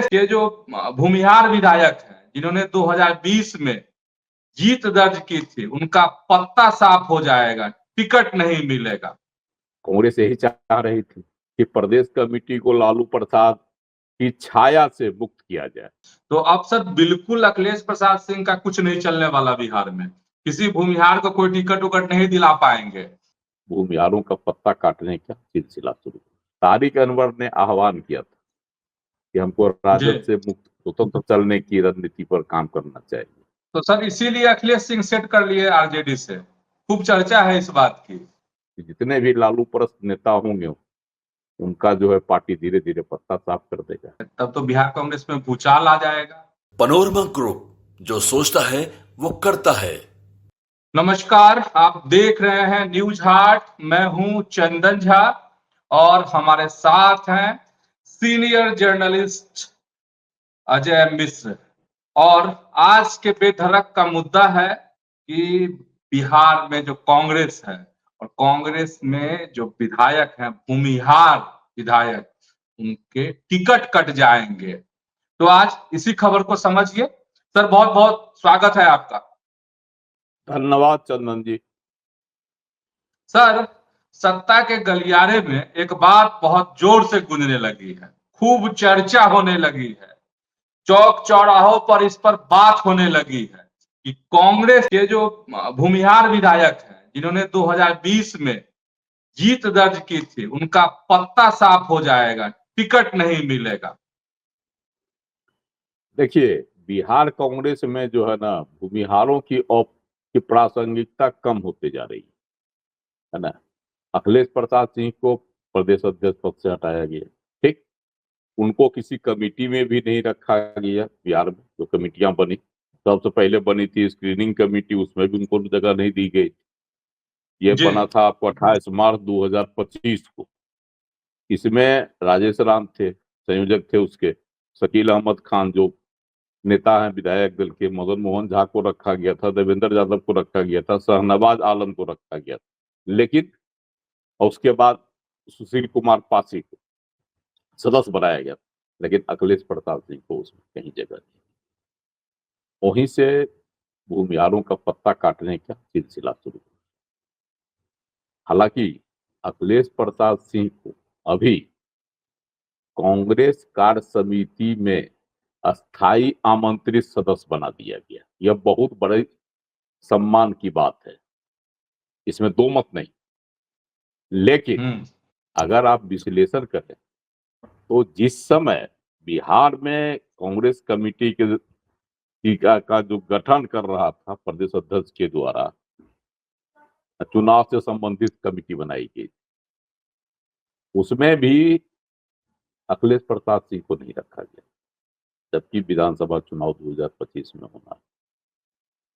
कांग्रेस के जो भूमिहार विधायक हैं, जिन्होंने 2020 में जीत दर्ज की थी, उनका पत्ता साफ हो जाएगा, टिकट नहीं मिलेगा। कांग्रेस यही चाह रही थी कि प्रदेश कमेटी को लालू प्रसाद की छाया से मुक्त किया जाए। तो अब सर बिल्कुल अखिलेश प्रसाद सिंह का कुछ नहीं चलने वाला बिहार में, किसी भूमिहार को कोई टिकट उकट नहीं दिला पाएंगे। भूमिहारों का पत्ता काटने का सिलसिला शुरू। तारिक अनवर ने आह्वान किया था कि हमको राजद से मुक्त स्वतंत्र चलने की रणनीति पर काम करना चाहिए। तो सर इसीलिए अखिलेश सिंह सेट कर लिए आरजेडी से, खूब चर्चा है इस बात की। जितने भी लालू परस्त नेता होंगे उनका जो है पार्टी धीरे धीरे पत्ता साफ कर देगा। तब तो बिहार कांग्रेस में भूचाल आ जाएगा। पनोरमा ग्रुप, जो सोचता है वो करता है। नमस्कार, आप देख रहे हैं न्यूज हाट। मैं हूं चंदन झा और हमारे साथ हैं सीनियर जर्नलिस्ट अजय मिश्र। और आज के बेधड़क का मुद्दा है कि बिहार में जो कांग्रेस है और कांग्रेस में जो विधायक हैं, भूमिहार विधायक, उनके टिकट कट जाएंगे। तो आज इसी खबर को समझिए। सर बहुत बहुत स्वागत है आपका। धन्यवाद चंदन जी। सर, सत्ता के गलियारे में एक बात बहुत जोर से गूंजने लगी है, खूब चर्चा होने लगी है, चौक चौराहों पर इस पर बात होने लगी है कि कांग्रेस के जो भूमिहार विधायक हैं, जिन्होंने 2020 में जीत दर्ज की थी, उनका पत्ता साफ हो जाएगा, टिकट नहीं मिलेगा। देखिए, बिहार कांग्रेस में जो है ना, भूमिहारों की प्रासंगिकता कम होते जा रही है ना। अखिलेश प्रसाद सिंह को प्रदेश अध्यक्ष पद से हटाया गया, ठीक। उनको किसी कमेटी में भी नहीं रखा गया। बिहार में जो कमेटियां बनी, सबसे पहले बनी थी स्क्रीनिंग कमेटी, उसमें भी उनको जगह नहीं दी गई। ये बना था आपको 28 मार्च 2025 को। इसमें राजेश राम थे, संयोजक थे उसके। शकील अहमद खान जो नेता हैं विधायक दल के, मदन मोहन झा को रखा गया था, देवेंद्र यादव को रखा गया था, शहनवाज आलम को रखा गया था। लेकिन उसके बाद सुशील कुमार पासी को सदस्य बनाया गया, लेकिन अखिलेश प्रसाद सिंह को उसमें कहीं जगह नहीं। वहीं से भूमिहारों का पत्ता काटने का सिलसिला शुरू। हालांकि अखिलेश प्रसाद सिंह को अभी कांग्रेस कार्य समिति में अस्थाई आमंत्रित सदस्य बना दिया गया। यह बहुत बड़े सम्मान की बात है, इसमें दो मत नहीं। लेकिन अगर आप विश्लेषण करें तो जिस समय बिहार में कांग्रेस कमेटी का जो गठन कर रहा था प्रदेश अध्यक्ष के द्वारा, चुनाव से संबंधित कमेटी बनाई गई, उसमें भी अखिलेश प्रसाद सिंह को नहीं रखा गया, जबकि विधानसभा चुनाव 2025 में होना है।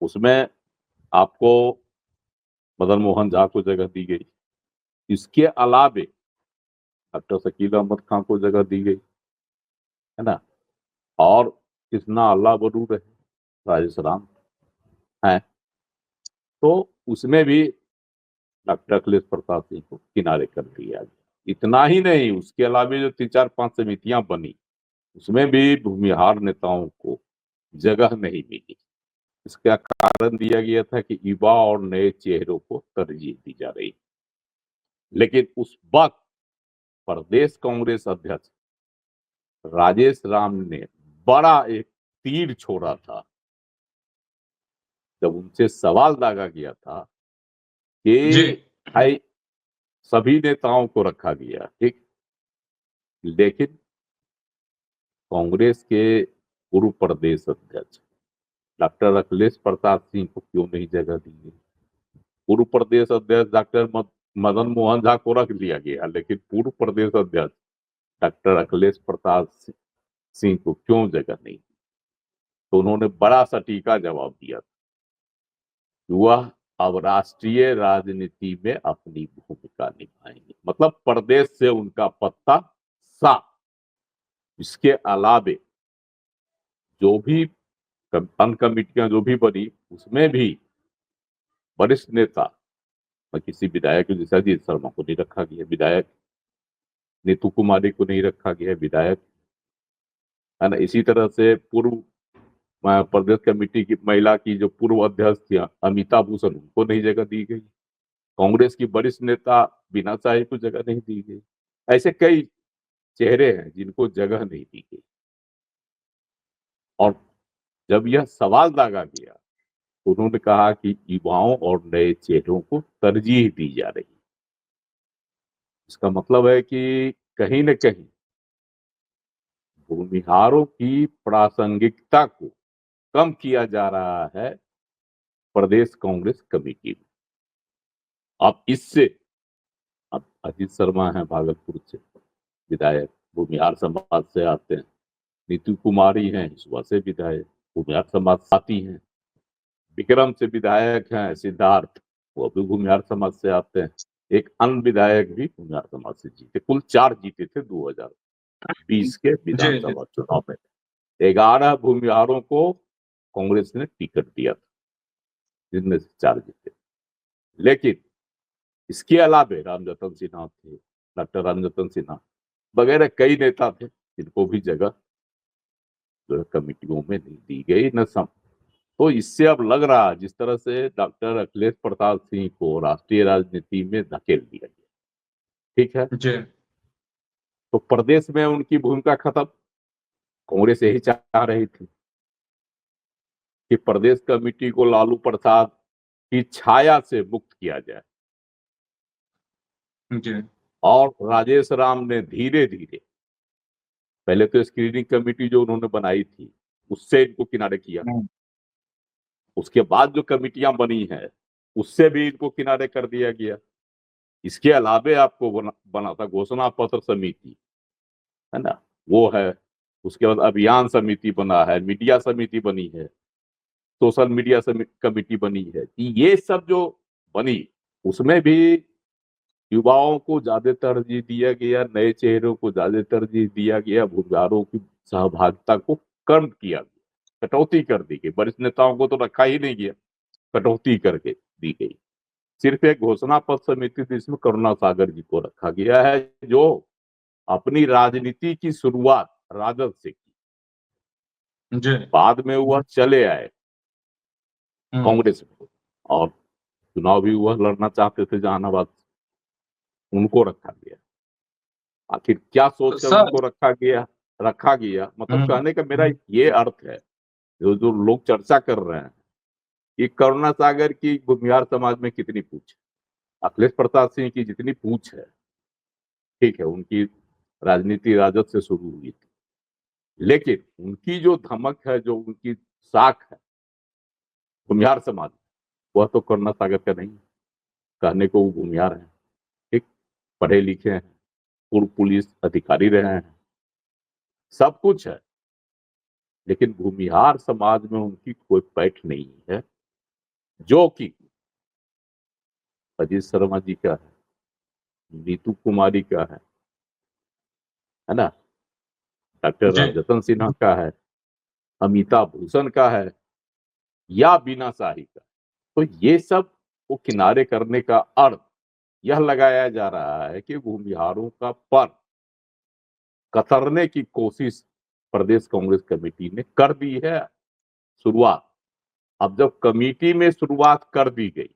उसमें आपको मदन मोहन झा को जगह दी गई। इसके अलावे डॉक्टर शकील अहमद खान को जगह दी गई, है ना। और कृष्णा अल्लाह बरू रहे, राजेश राम है, तो उसमें भी डॉक्टर अखिलेश प्रसाद सिंह को किनारे कर दिया गया। इतना ही नहीं, उसके अलावा जो 3-4-5 समितियां बनी, उसमें भी भूमिहार नेताओं को जगह नहीं मिली। इसका कारण दिया गया था कि युवा और नए चेहरों को तरजीह दी जा रही। लेकिन उस वक्त प्रदेश कांग्रेस अध्यक्ष राजेश राम ने बड़ा एक तीर छोड़ा था, जब उनसे सवाल दागा गया था कि भाई सभी नेताओं को रखा गया, ठीक, लेकिन कांग्रेस के पूर्व प्रदेश अध्यक्ष डॉक्टर अखिलेश प्रसाद सिंह को क्यों नहीं जगह दी गई। पूर्व प्रदेश अध्यक्ष डॉक्टर मदन मोहन झा को रख लिया गया, लेकिन पूर्व प्रदेश अध्यक्ष डॉक्टर अखिलेश प्रसाद सिंह को क्यों जगह नहीं। तो उन्होंने बड़ा सटीका जवाब दिया था, वह अब राष्ट्रीय राजनीति में अपनी भूमिका निभाएंगे, मतलब प्रदेश से उनका पत्ता साफ। इसके अलावे जो भी कमेटियां जो भी बनी, उसमें भी वरिष्ठ नेता किसी विधायक जैसा अजीत शर्मा को नहीं रखा गया, विधायक नीतू कुमारी को नहीं रखा गया, विधायक है ना। इसी तरह से पूर्व प्रदेश कमेटी की महिला की जो पूर्व अध्यक्ष थी अमिता भूषण, उनको नहीं जगह दी गई। कांग्रेस की वरिष्ठ नेता बीना साही को जगह नहीं दी गई। ऐसे कई चेहरे हैं जिनको जगह नहीं दी गई। और जब यह सवाल दागा गया, उन्होंने कहा कि युवाओं और नए चेहरों को तरजीह दी जा रही है। इसका मतलब है कि कहीं न कहीं भूमिहारों की प्रासंगिकता को कम किया जा रहा है प्रदेश कांग्रेस कमेटी में। अब इससे, अब अजीत शर्मा है भागलपुर से विधायक, भूमिहार समाज से आते हैं। नीतू कुमारी हैं हिसुआ से विधायक, भूमिहार समाज साथी हैं। विक्रम से विधायक हैं सिद्धार्थ, वो भी भूमिहार समाज से आते हैं। एक अन्य विधायक भी भूमिहार समाज से जीते। कुल 4 जीते थे 2020 के जी जी। विधानसभा चुनाव में। 11 भूमिहारों को कांग्रेस ने टिकट दिया था, जिनमें से 4 जीते। लेकिन इसके अलावे रामजतन सिन्हा थे, डॉक्टर रामजतन सिन्हा वगैरह कई नेता थे जिनको भी जगह जो है कमेटियों में नहीं दी गई न सम। तो इससे अब लग रहा है जिस तरह से डॉक्टर अखिलेश प्रसाद सिंह को राष्ट्रीय राजनीति में धकेल दिया गया, ठीक है, जी तो प्रदेश में उनकी भूमिका खत्म। कांग्रेस यही चाह रही थी कि प्रदेश कमेटी को लालू प्रसाद की छाया से मुक्त किया जाए। जी। और राजेश राम ने धीरे धीरे, पहले तो स्क्रीनिंग कमेटी जो उन्होंने बनाई थी उससे इनको किनारे किया। उसके बाद जो कमेटियां बनी हैं उससे भी इनको किनारे कर दिया गया। इसके अलावे आपको बना था घोषणा पत्र समिति, है ना, वो है। उसके बाद अभियान समिति बना है, मीडिया समिति बनी है, सोशल मीडिया कमेटी बनी है। ये सब जो बनी उसमें भी युवाओं को ज्यादा तरजीह दिया गया, नए चेहरों को ज्यादा तरजीह दिया गया, भूमिहारों की सहभागिता को कम किया गया, कटौती कर दी गई। वरिष्ठ नेताओं को तो रखा ही नहीं गया, कटौती करके दी गई। सिर्फ एक घोषणा पत्र समिति थी, इसमें करुणा सागर जी को रखा गया है, जो अपनी राजनीति की शुरुआत राजद से की, जी। बाद में वह चले आए कांग्रेस में और चुनाव भी वह लड़ना चाहते थे जहानाबाद, उनको रखा गया। आखिर क्या तो सोचकर सर। उनको रखा गया, मतलब हम्म। कहने का मेरा ये अर्थ है, जो लोग चर्चा कर रहे हैं कि करुणा सागर की भूमिहार समाज में कितनी पूछ है, अखिलेश प्रसाद सिंह की जितनी पूछ है, ठीक है, उनकी राजनीति राजद से शुरू हुई थी, लेकिन उनकी जो धमक है, जो उनकी साख है भूमिहार समाज, वह तो करुणा सागर का नहीं। कहने को वो भूमिहार है, ठीक, पढ़े लिखे हैं, पूर्व पुलिस अधिकारी रहे हैं, सब कुछ है, लेकिन भूमिहार समाज में उनकी कोई पैठ नहीं है, जो कि अजीत शर्मा जी का है, नीतू कुमारी का है ना, डॉक्टर जी रामजतन सिन्हा का है, अमिता भूषण का है, या बीना शाही का। तो ये सब को किनारे करने का अर्थ यह लगाया जा रहा है कि भूमिहारों का पर कतरने की कोशिश प्रदेश कांग्रेस कमेटी ने कर दी है शुरुआत। अब जब कमेटी में शुरुआत कर दी गई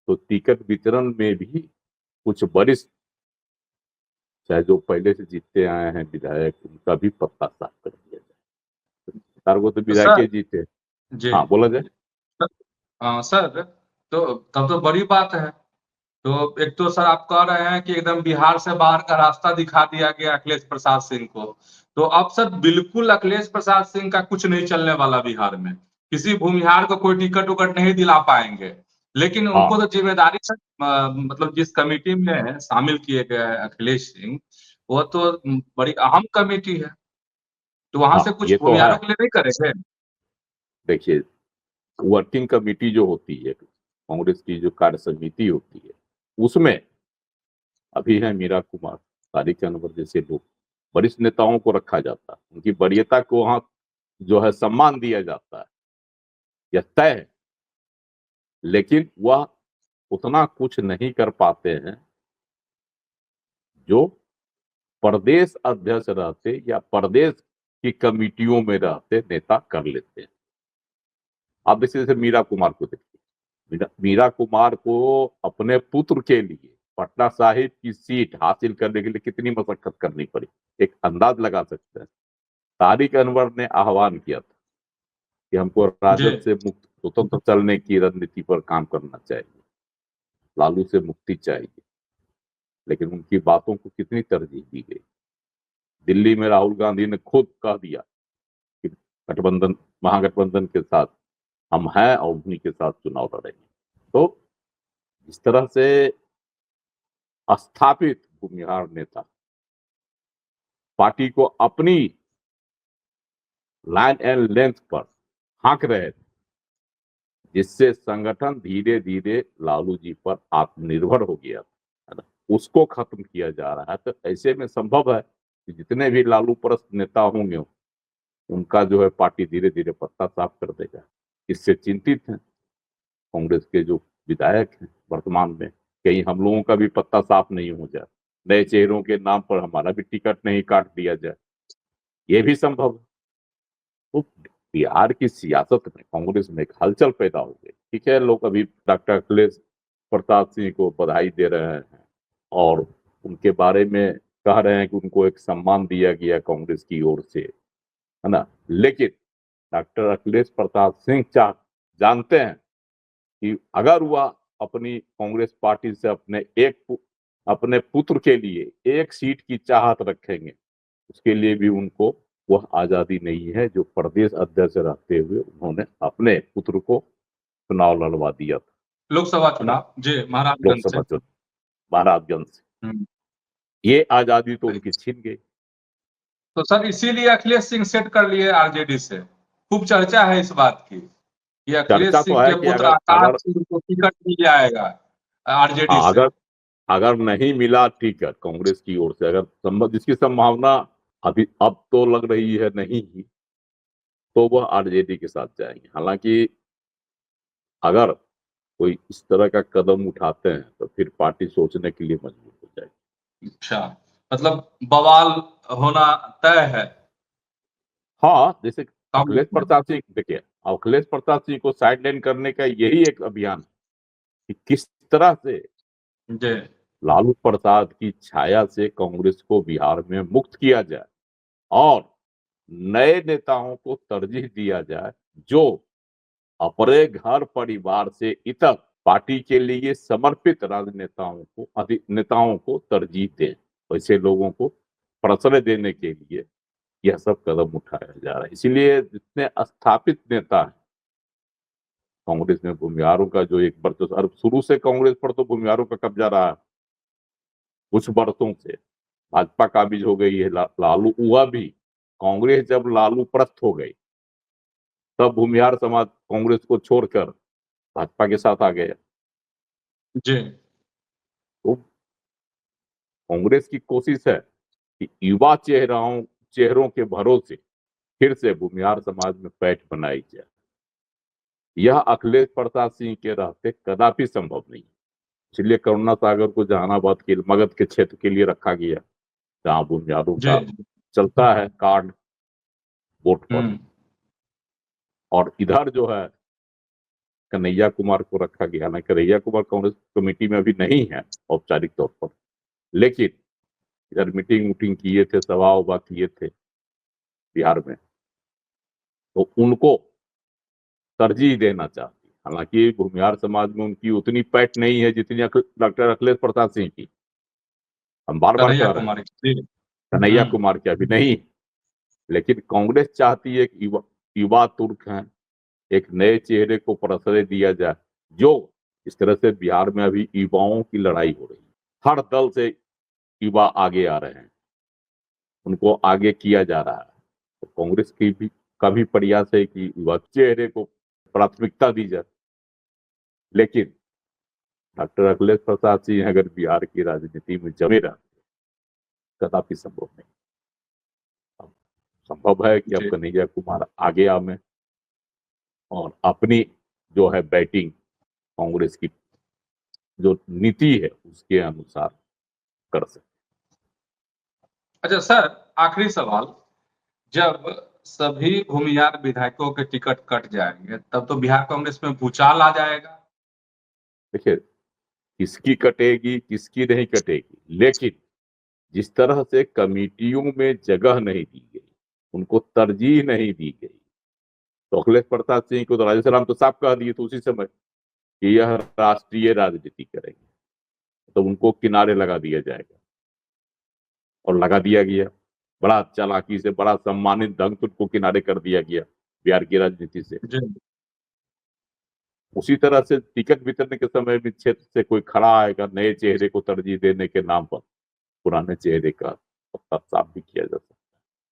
तो टिकट वितरण में भी कुछ वरिष्ठ, चाहे जो पहले से जीतते आए हैं विधायक, उनका भी पत्ता साफ कर दिया जाए। तारगो तो तो विधायक सर। जीते। जी। हाँ, बोला जाए। हाँ सर। तो तब तो बड़ी बात है। तो एक तो सर आप कह रहे हैं कि एकदम बिहार से बाहर का रास्ता दिखा दिया गया अखिलेश प्रसाद सिंह को। तो अब सर बिल्कुल अखिलेश प्रसाद सिंह का कुछ नहीं चलने वाला बिहार में। किसी भूमिहार को कोई टिकट उकट नहीं दिला पाएंगे। लेकिन हाँ, उनको तो जिम्मेदारी सर, मतलब जिस कमेटी में शामिल किए गए हैं अखिलेश सिंह, वो तो बड़ी अहम कमेटी है। तो वहां हाँ, से कुछ ये तो है। भूमिहारों के लिए नहीं करेंगे? देखिए, वर्किंग कमेटी जो होती है कांग्रेस की, जो कार्य समिति होती है, उसमें अभी है मीरा कुमार, तारिक अनवर जैसे लोग, वरिष्ठ नेताओं को रखा जाता है, उनकी वरीयता को वहां जो है सम्मान दिया जाता है, यह तय है। लेकिन वह उतना कुछ नहीं कर पाते हैं जो प्रदेश अध्यक्ष रहते या प्रदेश की कमिटियों में रहते नेता कर लेते हैं। आप देखिए जैसे मीरा कुमार को देखिए, मीरा कुमार को अपने पुत्र के लिए पटना साहिब की सीट हासिल करने के लिए कितनी मशक्कत करनी पड़ी, एक अंदाज लगा सकते हैं। तारिक अनवर ने आह्वान किया था कि हमको राजद से मुक्त स्वतंत्र चलने की रणनीति पर काम करना चाहिए, लालू से मुक्ति चाहिए, लेकिन उनकी बातों को कितनी तरजीह दी गई। दिल्ली में राहुल गांधी ने खुद कह दिया कि गठबंधन महागठबंधन के साथ हम हैं और उन्हीं के साथ चुनाव लड़ेंगे। तो इस तरह से स्थापित भूमिहार नेता पार्टी को अपनी लाइन एंड लेंथ पर हाँक रहे थे, जिससे संगठन धीरे धीरे लालू जी पर आत्मनिर्भर हो गया है ना, उसको खत्म किया जा रहा है। तो ऐसे में संभव है कि जितने भी लालू परस्त नेता होंगे उनका जो है पार्टी धीरे धीरे पत्ता साफ कर देगा। इससे चिंतित हैं कांग्रेस के जो विधायक हैं वर्तमान में, कहीं हम लोगों का भी पत्ता साफ नहीं हो जाए, नए चेहरों के नाम पर हमारा भी टिकट नहीं काट दिया जाए, ये भी संभव है। तो बिहार की सियासत में कांग्रेस में एक हलचल पैदा हो गई। ठीक है, लोग अभी डॉक्टर अखिलेश प्रताप सिंह को बधाई दे रहे हैं और उनके बारे में कह रहे हैं कि उनको एक सम्मान दिया गया कांग्रेस की ओर से, है ना, लेकिन डॉक्टर अखिलेश प्रताप सिंह जानते हैं कि अगर वह अपनी कांग्रेस पार्टी से अपने पुत्र के लिए एक सीट की चाहत रखेंगे, उसके लिए भी उनको वह आजादी नहीं है जो प्रदेश अध्यक्ष रहते हुए उन्होंने अपने पुत्र को चुनाव लड़वा दिया था, लोकसभा चुनाव जी महाराजगंज से। लोकसभा चुनाव महाराजगंज से। ये आजादी तो उनकी छीन गई। तो सर इसीलिए अखिलेश सिंह सेट कर लिए आरजेडी से, खूब चर्चा है इस बात की कि अखिलेश चर्चा तो सिंह है के कि पुत्र अगर आकाश अगर सिंह को टिकट मिल जाएगा आरजेडी हाँ, से। अगर नहीं मिला टिकट कांग्रेस की ओर से, अगर जिसकी संभावना अभी अब तो लग रही है नहीं ही, तो वह आरजेडी के साथ जाएंगे। हालांकि अगर कोई इस तरह का कदम उठाते हैं तो फिर पार्टी सोचने के लिए मजबूर हो जाएगी। अच्छा, मतलब बवाल होना तय है हाँ, जैसे कांग्रेस अखिलेश में। प्रताप सिंह देखिए, अखिलेश प्रताप सिंह को साइडलाइन करने का यही एक अभियान है कि किस तरह से जी लालू प्रसाद की छाया से कांग्रेस को बिहार में मुक्त किया जाए और नए नेताओं को तरजीह दिया जाए जो अपने घर परिवार से इतर पार्टी के लिए समर्पित नेताओं को तरजीह दें। वैसे लोगों को प्रश्रय देने के लिए यह सब कदम उठाया जा रहा है। इसीलिए जितने स्थापित नेता हैं कांग्रेस में, भूमिहारों का जो एक वर्चस्व, शुरू से कांग्रेस पर तो भूमिहारों का कब्जा रहा है कुछ वर्षों से। भाजपा काबिज हो गई है, लालू हुआ भी, कांग्रेस जब लालू प्रस्त हो गई तब भूमिहार समाज कांग्रेस को छोड़कर भाजपा के साथ आ गया। जी तो कांग्रेस की कोशिश है कि युवा चेहरों के भरोसे फिर से भूमिहार समाज में पैठ बनाई जाए। यह अखिलेश प्रताप सिंह के रहते कदापि संभव नहीं, इसलिए करुणा सागर को जहानाबाद के मगध के क्षेत्र के लिए रखा गया, जहां भूमिहारों जी का चलता है कार्ड वोट पर। और इधर जो है कन्हैया कुमार को रखा गया। हालांकि कन्हैया कुमार कांग्रेस कमेटी में अभी नहीं है औपचारिक तौर पर, लेकिन इधर मीटिंग किए थे, सभा उभा किए थे बिहार में, तो उनको तरजीह देना चाहती है। हालांकि भूमिहार समाज में उनकी उतनी पैठ नहीं है जितनी डॉक्टर अखिलेश प्रताप सिंह की। हम बार बार कन्हैया कह रहे हैं कुमारी जी। कन्हैया कुमार की अभी नहीं, लेकिन कांग्रेस चाहती है कि युवा तुर्क हैं, एक नए चेहरे को प्रश्रय दिया जाए। जो इस तरह से बिहार में अभी युवाओं की लड़ाई हो रही है, हर दल से युवा आगे आ रहे हैं, उनको आगे किया जा रहा है। तो कांग्रेस का भी प्रयास है कि युवा चेहरे को प्राथमिकता दी जाए। लेकिन डॉक्टर अखिलेश प्रसाद सिंह अगर बिहार की राजनीति में जमे रहे, कदापि संभव नहीं। संभव है कि अब जी कन्हैया कुमार आगे आवे और अपनी जो है बैटिंग कांग्रेस की जो नीति है उसके अनुसार कर सकते। अच्छा सर, आखिरी सवाल, जब सभी भूमिहार विधायकों के टिकट कट जाएंगे तब तो बिहार कांग्रेस में भूचाल आ जाएगा। देखिए, किसकी कटेगी किसकी नहीं कटेगी, लेकिन जिस तरह से कमेटियों में जगह नहीं दी गई, उनको तरजीह नहीं दी गई, तो अखिलेश प्रताप सिंह को तो राजेश तो साफ कह दिए थे उसी समय कि यह राष्ट्रीय राजनीति करेंगे, तो उनको किनारे लगा दिया जाएगा और लगा दिया गया। बड़ा चालाकी से, बड़ा सम्मानित ढंग से उनको किनारे कर दिया गया बिहार की राजनीति से। उसी तरह से टिकट वितरण के समय भी क्षेत्र से कोई खड़ा आएगा, नए चेहरे को तरजीह देने के नाम पर पुराने चेहरे का पत्ता साफ भी किया जा सकता है।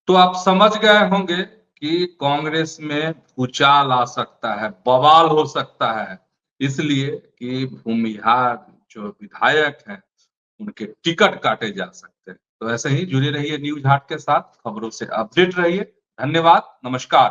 तो आप समझ गए होंगे कि कांग्रेस में भूचाल आ सकता है, बवाल हो सकता है, इसलिए कि भूमिहार जो विधायक हैं उनके टिकट काटे जा सकते हैं। तो ऐसे ही जुड़े रहिए न्यूज हाट के साथ, खबरों से अपडेट रहिए। धन्यवाद, नमस्कार।